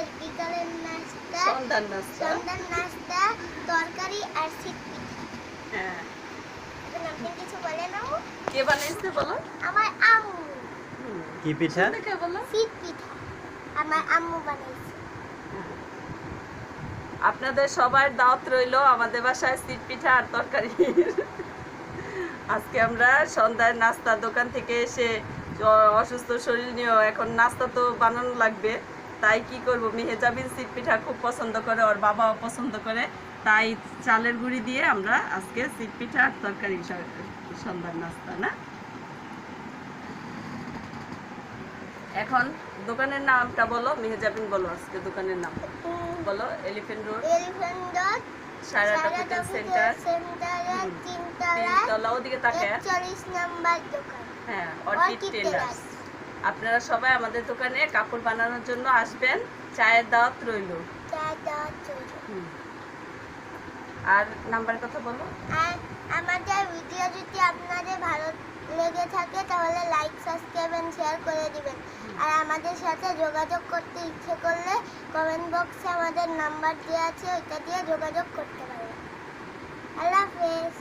আমাদের বিকালের নাস্তা, সন্ধ্যার নাস্তা, তরকারি আর শীত পিঠা। হ্যাঁ, এখন আপনি কিছু বলে নাও। কে বানাইছে বলো? আমার আম্মু। কি পিঠা? কে বলো? শীত পিঠা আমার আম্মু বানাইছে। আপনাদের সবার দাওয়াত রইলো আমাদের বাসায় শীত পিঠা আর তরকারি। আজকে আমরা সন্ধ্যার নাস্তা দোকান থেকে এসে অসুস্থ শরীর নিয়েও এখন নাস্তা তো বানানো লাগবে, তাই কি করব, মেহেজাবিন শীত পিঠা খুব পছন্দ করে, ওর বাবাও পছন্দ করে, তাই চালের গুঁড়ি দিয়ে আমরা আজকে শীত পিঠা আর তরকারি সন্ধ্যার নাস্তা না। এখন দোকানের নামটা বলো, মেহেজাবিন বলো আজকে দোকানের নাম বলো। এলিফ্যান্ট রোড, সারা ক্যাপিটাল সেন্টার, তিনতলা, ওদিকে তাকে 41 নাম্বার দোকান। হ্যাঁ, অর্কিড টেলার্স। আপনারা সবাই আমাদের দোকানে কাপড় বানানোর জন্য আসবেন, চায়ের দাওয়াত রইলো। আর নাম্বার কথা বলো। আর আমাদের ভিডিও যদি আপনাদের ভালো লেগে থাকে তাহলে লাইক, সাবস্ক্রাইব এন্ড শেয়ার করে দিবেন। আর আমাদের সাথে যোগাযোগ করতে ইচ্ছে করলে কমেন্ট বক্সে আমাদের নাম্বার দেওয়া আছে, ওইটা দিয়ে যোগাযোগ করতে পারেন। আল্লাহ হাফেজ।